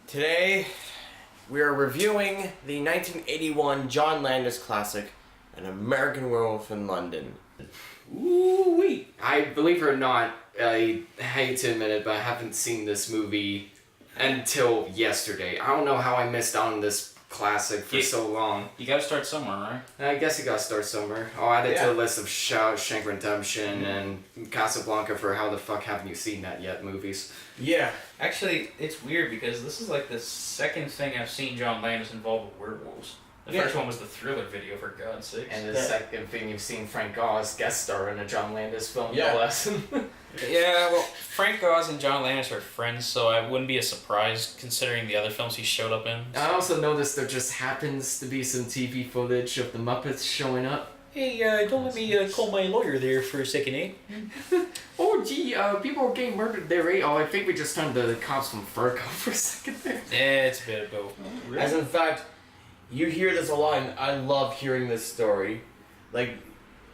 Today, we are reviewing the 1981 John Landis classic, An American Werewolf in London. Ooh-wee! I believe it or not, I hate to admit it, but I haven't seen this movie until yesterday. I don't know how I missed out on this classic for so long. You gotta start somewhere, right? I guess you gotta start somewhere. I'll add it to the list of Shawshank Redemption and Casablanca for how the fuck haven't you seen that yet movies. Yeah. Actually, it's weird because this is like the second thing I've seen John Landis involved with werewolves. The first one was the Thriller video, for God's sakes. And the second thing you've seen Frank Oz guest star in a John Landis film, Yeah. no less. Yeah, well, Frank Oz and John Landis are friends, so I wouldn't be a surprise considering the other films he showed up in. I also noticed there just happens to be some TV footage of the Muppets showing up. Hey, don't let me call my lawyer there for a second, eh? Oh, gee, people are getting murdered there, eh? Oh, I think we just turned the cops from Furco for a second there. Yeah, it's a bit of both. Oh, really? As in fact, you hear this a lot, and I love hearing this story. Like,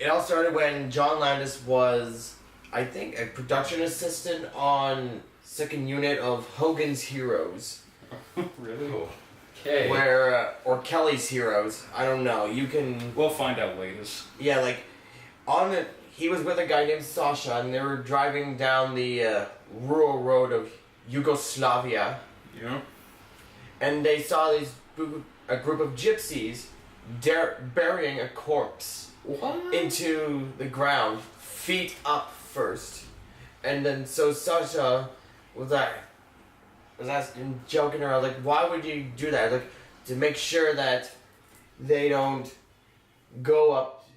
it all started when John Landis was, I think, a production assistant on second unit of Hogan's Heroes. Really? Okay. Or Kelly's Heroes. I don't know. You can... We'll find out later. Yeah, like, he was with a guy named Sasha, and they were driving down the rural road of Yugoslavia. Yeah. And they saw a group of gypsies burying a corpse into the ground, feet up first. And then so Sasha was asking, joking around, like, why would you do that? Like, to make sure that they don't go up,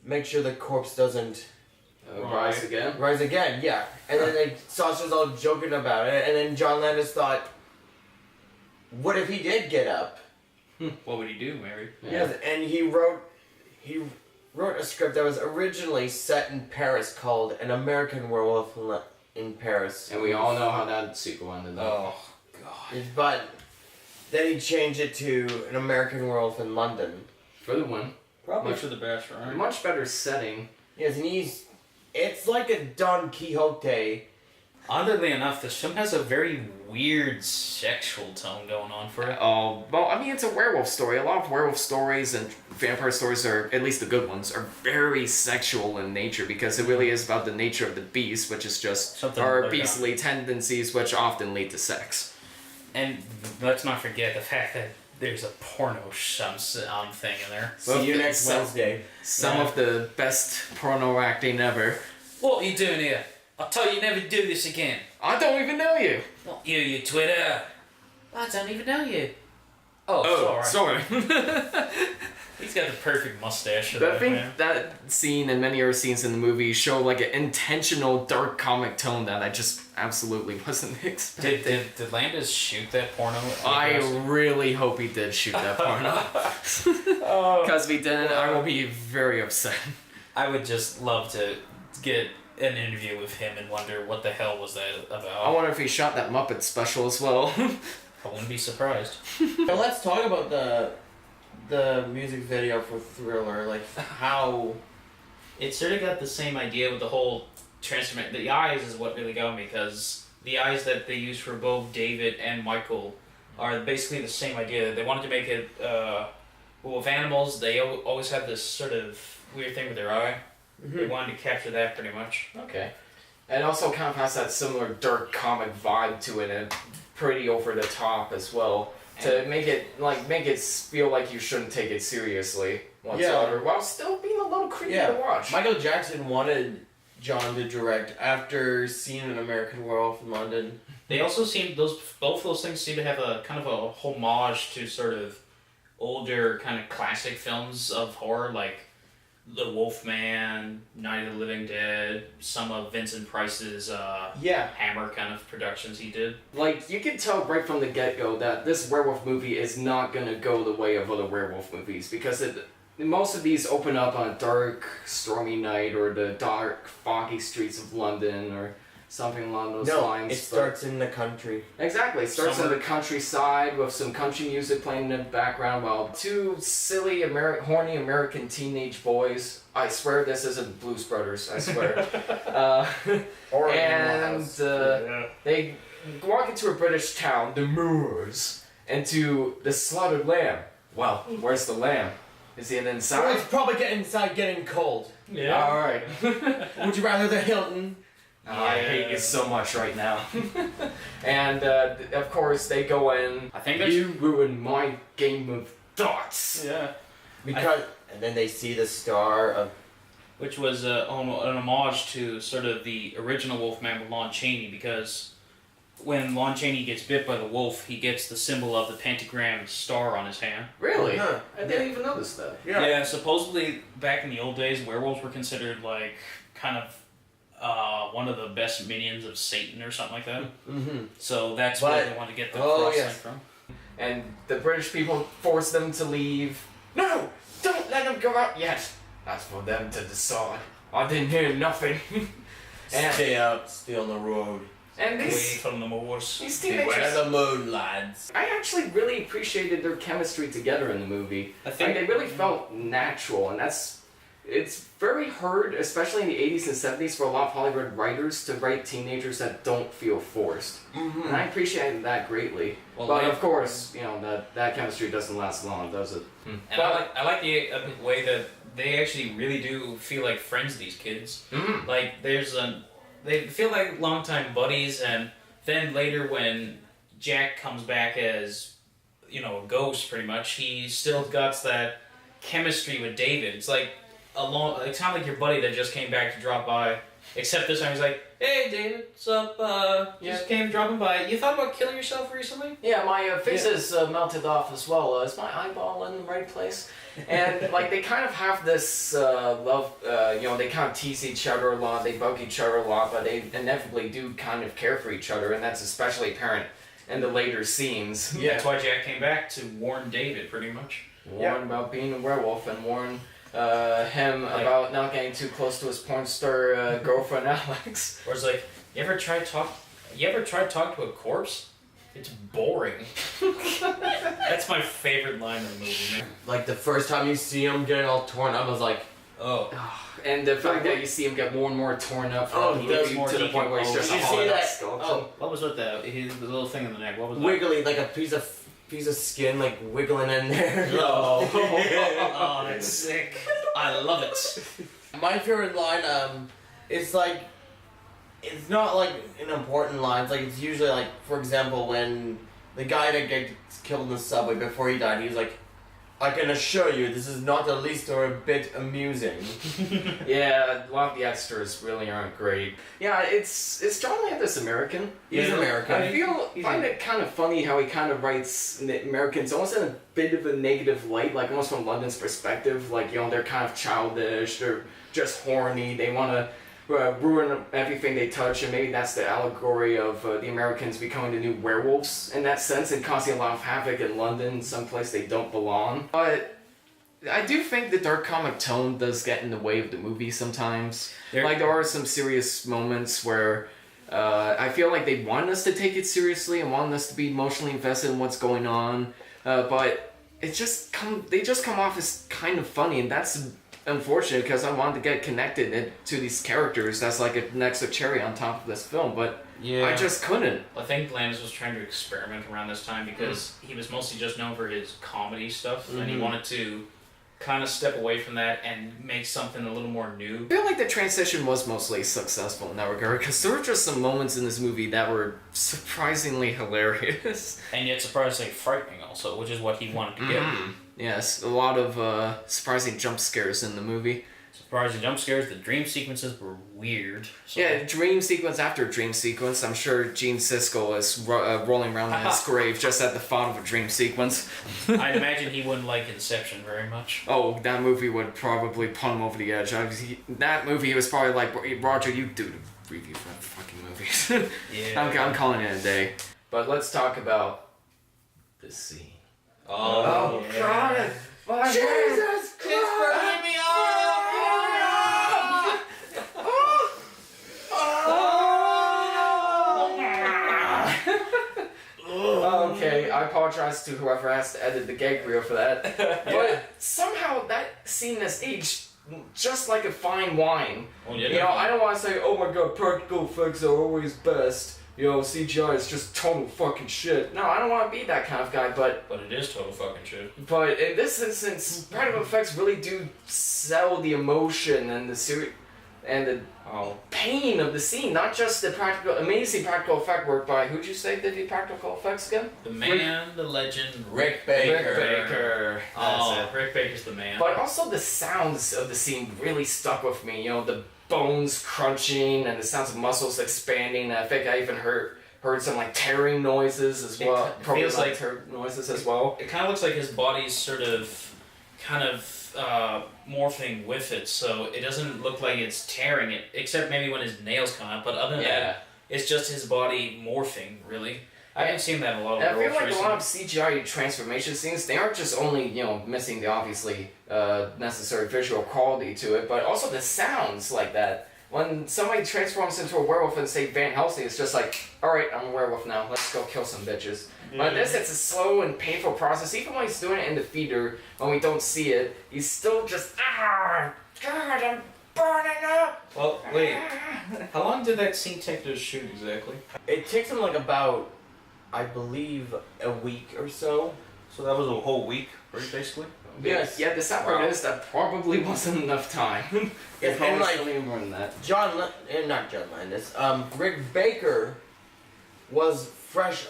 make sure the corpse doesn't Rise again? Rise again, yeah. And then Sasha's all joking about it, and then John Landis thought, what if he did get up? What would he do, Mary? Yeah. Yes, and he wrote a script that was originally set in Paris called An American Werewolf in Paris. And we all know how that sequel ended up. Oh, God. But then he changed it to An American Werewolf in London. For the win. Probably for the best, right? Much better setting. Yes, and it's like a Don Quixote. Oddly enough, this film has a very weird sexual tone going on for it. Oh, well, I mean, it's a werewolf story. A lot of werewolf stories and vampire stories are, at least the good ones, are very sexual in nature because it really is about the nature of the beast, which is just our beastly tendencies, which often lead to sex. And let's not forget the fact that there's a porno thing in there. See you next Wednesday. Some of the best porno acting ever. What are you doing here? I'll tell you never do this again. I don't even know you. Not you Twitter. I don't even know you. Oh, sorry. He's got the perfect mustache. I think that scene and many other scenes in the movie show like an intentional dark comic tone that I just absolutely wasn't expecting. Did Landis shoot that porno? I really hope he did shoot that porno. Because if he didn't, I will be very upset. I would just love to get an interview with him and wonder what the hell was that about. I wonder if he shot that Muppet special as well. I wouldn't be surprised. Now let's talk about the music video for Thriller, like how it sort of got the same idea with the whole transformation. The eyes is what really got me, because the eyes that they use for both David and Michael are basically the same idea. They wanted to make it with animals. They always have this sort of weird thing with their eye. Mm-hmm. They wanted to capture that pretty much. Okay. And also kind of has that similar dark comic vibe to it, and pretty over the top as well. To make it feel like you shouldn't take it seriously whatsoever, while still being a little creepy to watch. Michael Jackson wanted John to direct after seeing An American Werewolf in London. They also both those things seem to have a kind of a homage to sort of older kind of classic films of horror, like The Wolfman, Night of the Living Dead, some of Vincent Price's Hammer kind of productions he did. Like, you can tell right from the get-go that this werewolf movie is not going to go the way of other werewolf movies, because most of these open up on a dark, stormy night, or the dark, foggy streets of London, or something along those lines. It starts in the country. Exactly. It starts in the countryside with some country music playing in the background while two silly, horny American teenage boys. I swear this isn't Blues Brothers, I swear. Or and they walk into a British town, the Moors, and to the slaughtered lamb. Well, where's the lamb? Is he Well, inside? it's probably inside getting cold. Yeah. Alright. Would you rather the Hilton? I hate you so much right now. And of course they go in. I think that's- You ruined my game of thoughts. Yeah. Because and then they see the star of. Which was an homage to sort of the original Wolfman with Lon Chaney, because when Lon Chaney gets bit by the wolf, he gets the symbol of the pentagram star on his hand. Really? Huh. I didn't even notice that. Yeah. Supposedly back in the old days, werewolves were considered like kind of one of the best minions of Satan or something like that. Mm-hmm. So that's But- where they want to get the oh, cross yes. link from. And the British people force them to leave. No! Don't let them go out yet! That's for them to decide. I didn't hear nothing. And, Stay out, stay on the road. and Away these from the moors. Beware teenagers, the moon, lads. I actually really appreciated their chemistry together in the movie. I Like, think they really felt natural, and it's very hard, especially in the 80s and 70s, for a lot of Hollywood writers to write teenagers that don't feel forced. Mm-hmm. And I appreciated that greatly. Well, But like- of course, you know, that chemistry doesn't last long, does it? And I like the way that they actually really do feel like friends, these kids. Mhm. Like they feel like longtime buddies, and then later when Jack comes back as, you know, a ghost pretty much, he still got that chemistry with David. It's like it's not like your buddy that just came back to drop by. Except this time he's like, "Hey David, what's up? Just came dropping by. You thought about killing yourself recently?" Yeah, my face is melted off as well. Is my eyeball in the right place? And like they kind of have this love, you know, they kind of tease each other a lot, they bug each other a lot, but they inevitably do kind of care for each other, and that's especially apparent in the later scenes. Yeah, that's why Jack came back to warn David, pretty much. Warn about being a werewolf and warn him about not getting too close to his porn star girlfriend Alex. Or it's like, you ever tried talk to a corpse? It's boring. That's my favorite line in the movie, man. Like the first time you see him getting all torn up, I was like, Oh. And the fact that you see him get more and more torn up Oh, from he the does movie more to the point where he's just a Did you see hollowed out that? skeleton. Oh, What was with the little thing in the neck? What was that? wiggly, like a piece of skin, like wiggling in there. Oh. Oh, that's sick. I love it. My favorite line, it's like, it's not like an important line. It's like it's usually like, for example, when the guy that gets killed in the subway before he died, he was like, "I can assure you, this is not the least or a bit amusing." Yeah, a lot of the extras really aren't great. Yeah, it's John Landis American. He's Yeah. American. I find it kind of funny how he kind of writes the Americans almost in a bit of a negative light, like almost from London's perspective. Like, you know, they're kind of childish, they're just horny, they want to ruin everything they touch, and maybe that's the allegory of the Americans becoming the new werewolves in that sense and causing a lot of havoc in London, someplace they don't belong. But I do think the dark comic tone does get in the way of the movie sometimes. There are some serious moments where I feel like they want us to take it seriously and want us to be emotionally invested in what's going on, but they just come off as kind of funny, and that's unfortunate because I wanted to get connected to these characters. That's like an extra cherry on top of this film, but Yeah. I just couldn't. I think Landis was trying to experiment around this time because he was mostly just known for his comedy stuff, and he wanted to kind of step away from that and make something a little more new. I feel like the transition was mostly successful in that regard because there were just some moments in this movie that were surprisingly hilarious. And yet surprisingly frightening also, which is what he wanted to get. Yes, a lot of surprising jump scares in the movie. Surprising jump scares, the dream sequences were weird. So Yeah, dream sequence after dream sequence. I'm sure Gene Siskel is rolling around in his grave just at the thought of a dream sequence. I'd imagine he wouldn't like Inception very much. Oh, that movie would probably punt him over the edge. That movie was probably like, Roger, you do the review for that fucking movie. Yeah. I'm calling it a day. But let's talk about the scene. Oh, yeah. God! My Jesus Christ! me Okay, I apologize to whoever has to edit the gag reel for that. But somehow that scene has aged just like a fine wine. Oh, yeah. You know, I don't want to say, oh my god, practical effects are always best. CGI is just total fucking shit. No, I don't want to be that kind of guy, but it is total fucking shit. But in this instance, practical effects really do sell the emotion and the pain of the scene, not just the amazing practical effect work by, who'd you say did the practical effects again? The man, the legend, Rick Baker. Rick Baker. Rick Baker's the man. But also the sounds of the scene really stuck with me. The bones crunching and the sounds of muscles expanding. I think I even heard some like tearing noises as well. It feels like noises as well. It kind of looks like his body's sort of, morphing with it, so it doesn't look like it's tearing it, except maybe when his nails come out. But other than that, it's just his body morphing. Really, I haven't seen that in a lot of. I feel like a lot of CGI transformation scenes, they aren't just only missing the obviously necessary visual quality to it, but also the sounds like that. When somebody transforms into a werewolf and say Van Helsing, it's just like, alright, I'm a werewolf now, let's go kill some bitches. But this, it's a slow and painful process. Even when he's doing it in the theater, when we don't see it, he's still just, God, I'm burning up! Well, wait, how long did that scene take to shoot exactly? It takes him like about, I believe, a week or so. So that was a whole week, right, basically? Yes. Yeah, the sad part is that probably wasn't enough time. It's and probably like, still more than that. not John Landis, Rick Baker was fresh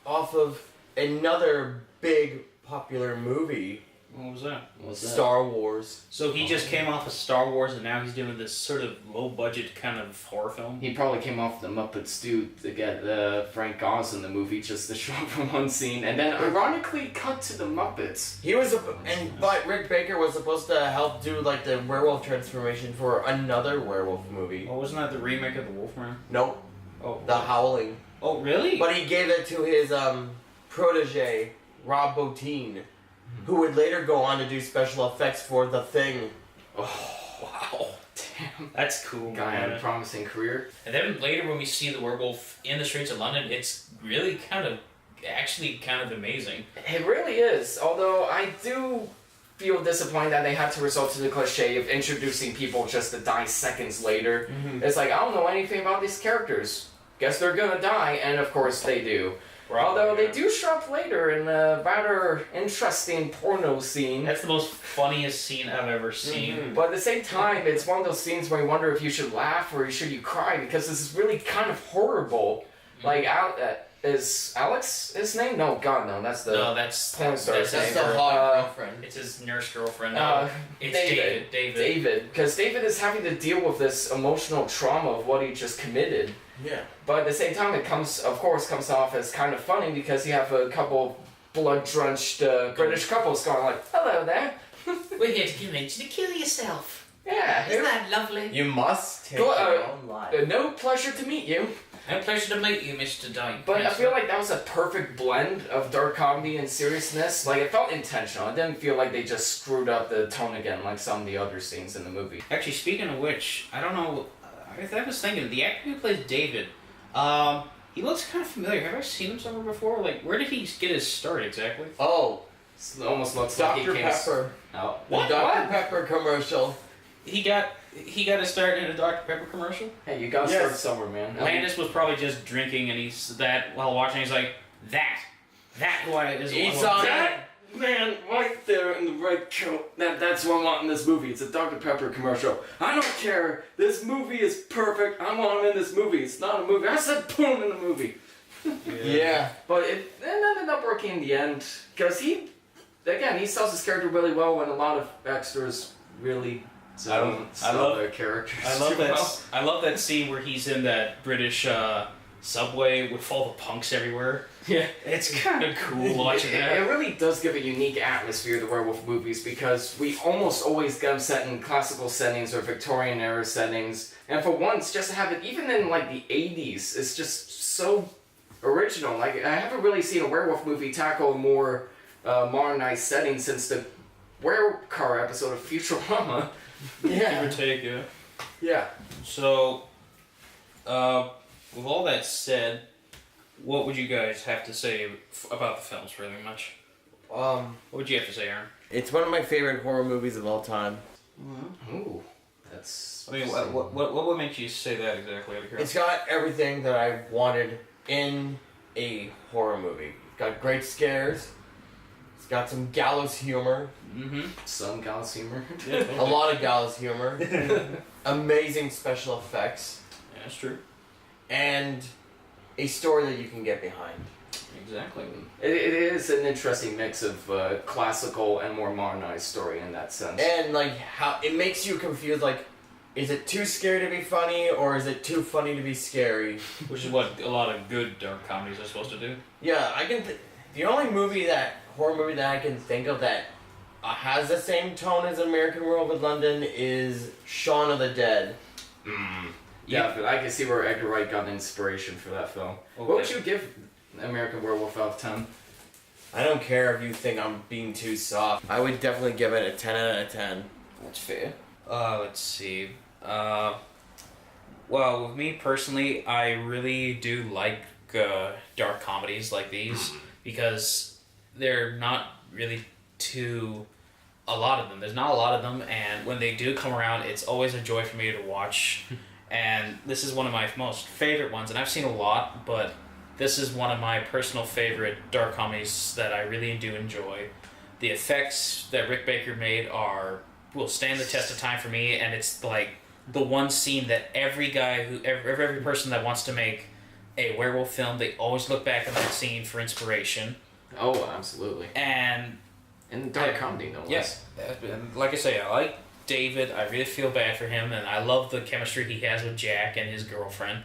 off of another big popular movie. What was that? Star Wars. So he just came off of Star Wars and now he's doing this sort of low-budget kind of horror film? He probably came off the Muppets too to get Frank Oz in the movie just to show up for one scene, and then ironically cut to the Muppets. He was, but Rick Baker was supposed to help do like the werewolf transformation for another werewolf movie. Oh, wasn't that the remake of The Wolfman? Nope. Oh, The Howling. Oh, really? But he gave it to his protege, Rob Bottin, who would later go on to do special effects for The Thing. Oh, wow. Damn. That's cool, Guy man. had a promising career. And then later when we see the werewolf in the streets of London, it's really kind of amazing. It really is, although I do feel disappointed that they had to resort to the cliche of introducing people just to die seconds later. Mm-hmm. It's like, I don't know anything about these characters. Guess they're gonna die, and of course they do. Although they do show up later in a rather interesting porno scene. That's the most funniest scene I've ever seen. Mm-hmm. But at the same time, it's one of those scenes where you wonder if you should laugh or should you cry, because this is really kind of horrible. Like, is Alex his name? No, God, no, that's the porn star's That's name. the hot girlfriend. It's his nurse girlfriend. No, it's David. Because David is having to deal with this emotional trauma of what he just committed. Yeah. But at the same time, it comes off as kind of funny because you have a couple blood-drenched British couples going like, "Hello there." We're here to convince you to kill yourself. Yeah. Isn't that lovely? You must take Go- your own life. No pleasure to meet you. A pleasure to meet you, Mr. Dyke. But I feel like that was a perfect blend of dark comedy and seriousness. Like, it felt intentional. It didn't feel like they just screwed up the tone again like some of the other scenes in the movie. Actually, speaking of which, I don't know. I was thinking the actor who plays David. He looks kind of familiar. Have I seen him somewhere before? Like, where did he get his start exactly? Oh, It almost looks like Dr. he came... Pepper. Oh. The What? Dr. Pepper commercial. He got his start in a Dr. Pepper commercial. Hey, you gotta start somewhere, man. Landis was probably just drinking, and while watching, he's like, that why is He's what- on That man right there in the red coat. That's what I want in this movie. It's a Dr. Pepper commercial. I don't care. This movie is perfect. I want him in this movie. It's not a movie. I said put him in the movie. Yeah. But it ended up working in the end. Because he sells his character really well when a lot of extras really don't sell their characters too well. I love that scene where he's in that British subway with all the punks everywhere. Yeah. It's kind of cool watching It that. really does give a unique atmosphere to werewolf movies because we almost always get them set in classical settings or Victorian era settings. And for once, just to have it, even in like the 80s, it's just so original. Like, I haven't really seen a werewolf movie tackle a more modernized setting since the Werecar episode of Futurama. Yeah. Give or take, yeah. Yeah. So, with all that said, what would you guys have to say about the films, really much? What would you have to say, Aaron? It's one of my favorite horror movies of all time. Ooh, That's. I mean, what would make you say that exactly? It's got everything that I wanted in a horror movie. It's got great scares. It's got some gallows humor. Mm-hmm. Some gallows humor. A lot of gallows humor. Amazing special effects. Yeah, that's true. And a story that you can get behind. Exactly. It is an interesting mix of classical and more modernized story in that sense. And like how it makes you confused, like, is it too scary to be funny or is it too funny to be scary? Which is what a lot of good dark comedies are supposed to do. Yeah, I can. The only horror movie that I can think of that has the same tone as American Werewolf in London is Shaun of the Dead. Yeah, but I can see where Edgar Wright got inspiration for that film. Okay. What would you give American Werewolf out of 10? I don't care if you think I'm being too soft. I would definitely give it a 10 out of 10. That's fair. Let's see. Well, with me personally, I really do like dark comedies like these because they're not really a lot of them. There's not a lot of them, and when they do come around, it's always a joy for me to watch. And this is one of my most favorite ones, and I've seen a lot, but this is one of my personal favorite dark comedies that I really do enjoy. The effects that Rick Baker made will stand the test of time for me, and it's like the one scene that every person that wants to make a werewolf film, they always look back at that scene for inspiration. Oh, absolutely. And dark comedy, no less. Yes, and like I say, I like David. I really feel bad for him, and I love the chemistry he has with Jack and his girlfriend.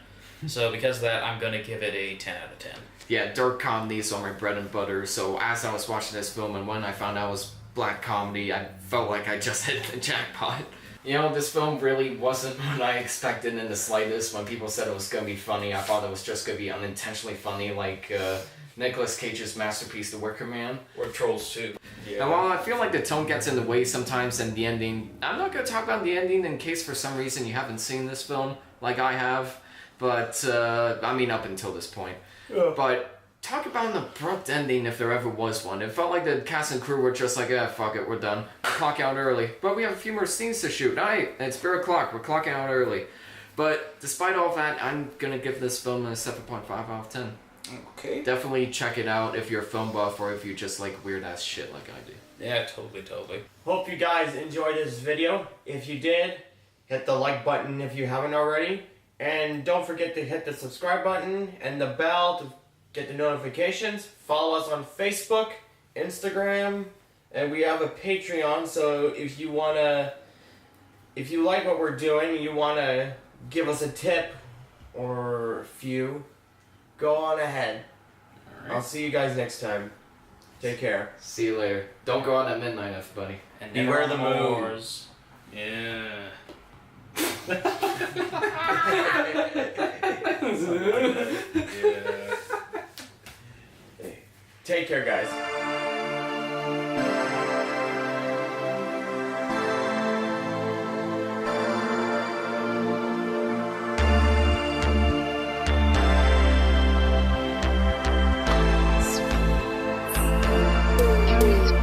So because of that, I'm going to give it a 10 out of 10. Yeah, dark comedies are my bread and butter, so as I was watching this film and when I found out it was black comedy, I felt like I just hit the jackpot. You know, this film really wasn't what I expected in the slightest. When people said it was going to be funny, I thought it was just going to be unintentionally funny, like Nicolas Cage's masterpiece, The Wicker Man. Or Trolls 2. Yeah. And while I feel like the tone gets in the way sometimes and the ending, I'm not going to talk about the ending in case for some reason you haven't seen this film, like I have. But, I mean, up until this point. Yeah. But talk about an abrupt ending if there ever was one. It felt like the cast and crew were just like, fuck it, we're done. Clock out early. But we have a few more scenes to shoot. Alright, it's 4 o'clock, we're clocking out early. But despite all that, I'm going to give this film a 7.5 out of 10. Okay. Definitely check it out if you're a film buff or if you just like weird ass shit like I do. Yeah, totally. Hope you guys enjoyed this video. If you did, hit the like button if you haven't already. And don't forget to hit the subscribe button and the bell to get the notifications. Follow us on Facebook, Instagram, and we have a Patreon. So if you like what we're doing and you wanna give us a tip or a few, go on ahead. Right. I'll see you guys next time. Take care. See you later. Don't go out at midnight, everybody. And beware the moon. Yeah. Yeah. Take care, guys. Sweet.